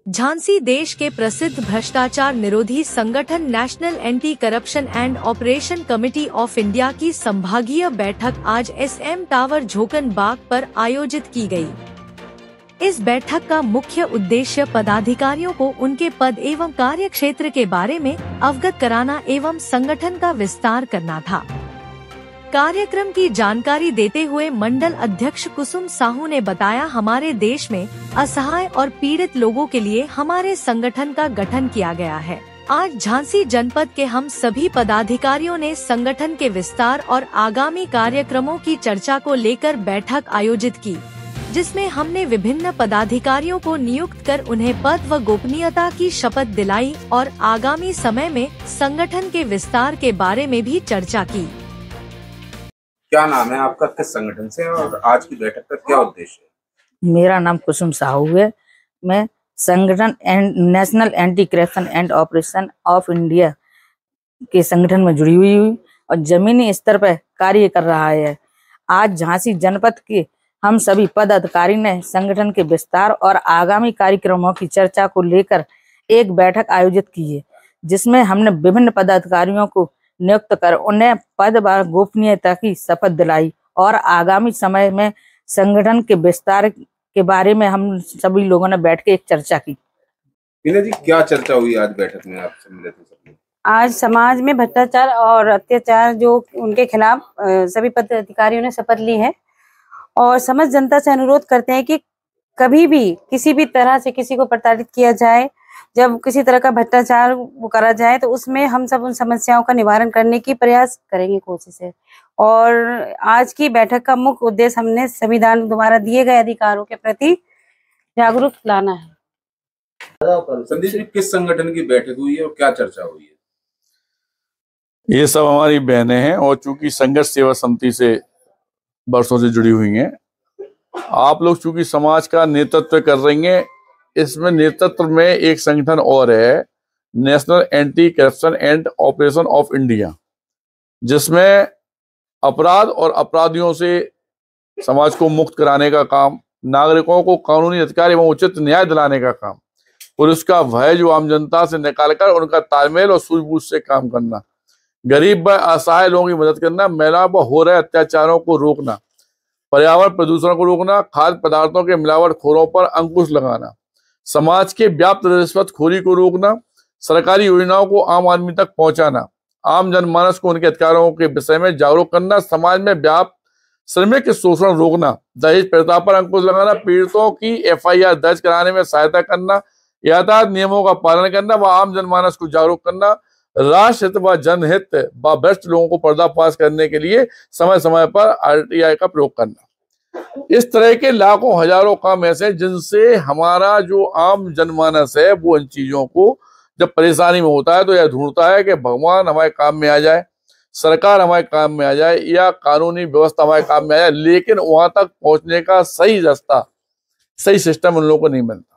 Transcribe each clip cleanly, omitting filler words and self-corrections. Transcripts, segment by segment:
झांसी देश के प्रसिद्ध भ्रष्टाचार निरोधी संगठन national anti corruption and operation committee of India की संभागीय बैठक आज SM टावर झोकन बाग पर आयोजित की गई। इस बैठक का मुख्य उद्देश्य पदाधिकारियों को उनके पद एवं कार्य क्षेत्र के बारे में अवगत कराना एवं संगठन का विस्तार करना था। कार्यक्रम की जानकारी देते हुए मंडल अध्यक्ष कुसुम साहू ने बताया, हमारे देश में असहाय और पीड़ित लोगों के लिए हमारे संगठन का गठन किया गया है। आज झांसी जनपद के हम सभी पदाधिकारियों ने संगठन के विस्तार और आगामी कार्यक्रमों की चर्चा को लेकर बैठक आयोजित की, जिसमें हमने विभिन्न पदाधिकारियों को नियुक्त कर उन्हें पद व गोपनीयता की शपथ दिलाई और आगामी समय में संगठन के विस्तार के बारे में भी चर्चा की। क्या नाम है आपका, किस संगठन से, और आज की बैठक का क्या उद्देश्य है? मेरा नाम कुसुम साहू है। मैं संगठन national anti corruption and operation of India के संगठन में जुड़ी हुई और जमीनी स्तर पर कार्य कर रहा है। आज झांसी जनपद के हम सभी पदाधिकारी ने संगठन के विस्तार और आगामी कार्यक्रमों की चर्चा को लेकर एक बैठक आयोजित की है, जिसमें हमने विभिन्न पदाधिकारियों को नियुक्त कर उन्हें पद व गोपनीयता की शपथ दिलाई और आगामी समय में संगठन के विस्तार के बारे में हम सभी लोगों ने बैठ के एक चर्चा की। मीना जी, क्या चर्चा हुई आज बैठक में आपसे मिले थे? आज समाज में भ्रष्टाचार और अत्याचार जो उनके खिलाफ सभी पदाधिकारियों ने शपथ ली है और समस्त जनता से अनुरोध करते हैं कि कभी भी किसी भी तरह से किसी को प्रताड़ित किया जाए, जब किसी तरह का भ्रष्टाचार करा जाए तो उसमें हम सब उन समस्याओं का निवारण करने की प्रयास करेंगे, कोशिश है। और आज की बैठक का मुख्य उद्देश्य हमने संविधान द्वारा दिए गए अधिकारों के प्रति जागरूक लाना है। संदीप जी, किस संगठन की बैठक हुई है और क्या चर्चा हुई है? ये सब हमारी बहनें हैं और चूंकि संघर्ष सेवा समिति से वर्षों से जुड़ी हुई हैं। आप लोग चूंकि समाज का नेतृत्व कर रही हैं, इसमें नेतृत्व में एक संगठन और है, national anti corruption and operation of India, जिसमें अपराध और अपराधियों से समाज को मुक्त कराने का काम, नागरिकों को कानूनी अधिकार एवं उचित न्याय दिलाने का काम, पुलिस का भय जो आम जनता से निकालकर उनका तालमेल और सूझबूझ से काम करना, गरीब व असहाय लोगों की मदद करना, महिलाओं पर हो रहे अत्याचारों को रोकना, पर्यावरण प्रदूषण को रोकना, खाद्य पदार्थों के मिलावटखोरों पर अंकुश लगाना, समाज के व्याप्त रिश्वतखोरी को रोकना, सरकारी योजनाओं को आम आदमी तक पहुंचाना, आम जनमानस को उनके अधिकारों के विषय में जागरूक करना, समाज में व्याप्त श्रमिक शोषण रोकना, दहेज प्रथा पर अंकुश लगाना, पीड़ितों की FIR दर्ज कराने में सहायता करना, यातायात नियमों का पालन करना व आम जनमानस को जागरूक करना, राष्ट्र हित व जनहित व भ्रष्ट लोगों को पर्दाफाश करने के लिए समय समय पर RTI का प्रयोग करना। इस तरह के लाखों हजारों काम ऐसे जिनसे हमारा जो आम जनमानस है वो इन चीजों को जब परेशानी में होता है तो यह ढूंढता है कि भगवान हमारे काम में आ जाए, सरकार हमारे काम में आ जाए या कानूनी व्यवस्था हमारे काम में आ जाए, लेकिन वहां तक पहुंचने का सही रास्ता, सही सिस्टम उन लोगों को नहीं मिलता।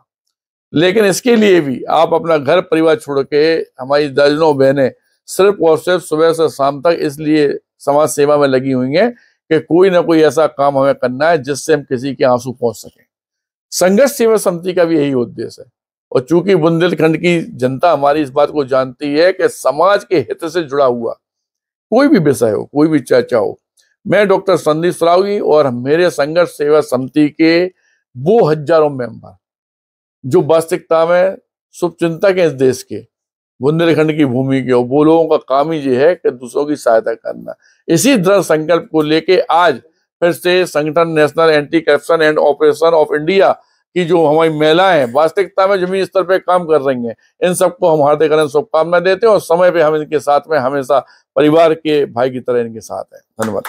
लेकिन इसके लिए भी आप अपना घर परिवार छोड़ के, हमारी दर्जनों बहनें सिर्फ और सिर्फ सुबह से शाम तक इसलिए समाज सेवा में लगी हुई हैं कि कोई ना कोई ऐसा काम हमें करना है जिससे हम किसी के आंसू पहुंच सकें। संघर्ष सेवा समिति का भी यही उद्देश्य है और चूंकि बुंदेलखंड की जनता हमारी इस बात को जानती है कि समाज के हित से जुड़ा हुआ कोई भी विषय हो, कोई भी चर्चा हो, मैं डॉक्टर संदीप सरावगी और मेरे संघर्ष सेवा समिति के वो हजारों मेंबर जो वास्तविकता में शुभचिंतक हैं इस देश के, बुंदेलखंड की भूमि के, वो लोगों का काम ही ये है कि दूसरों की सहायता करना। इसी दृढ़ संकल्प को लेके आज फिर से संगठन national anti corruption and operation of India की जो हमारी महिलाएं वास्तविकता में जमीनी स्तर पे काम कर रही हैं, इन सबको हम हार्दिक शुभकामनाएं देते हैं और समय पे हम इनके साथ में हमेशा परिवार के भाई की तरह इनके साथ हैं। धन्यवाद।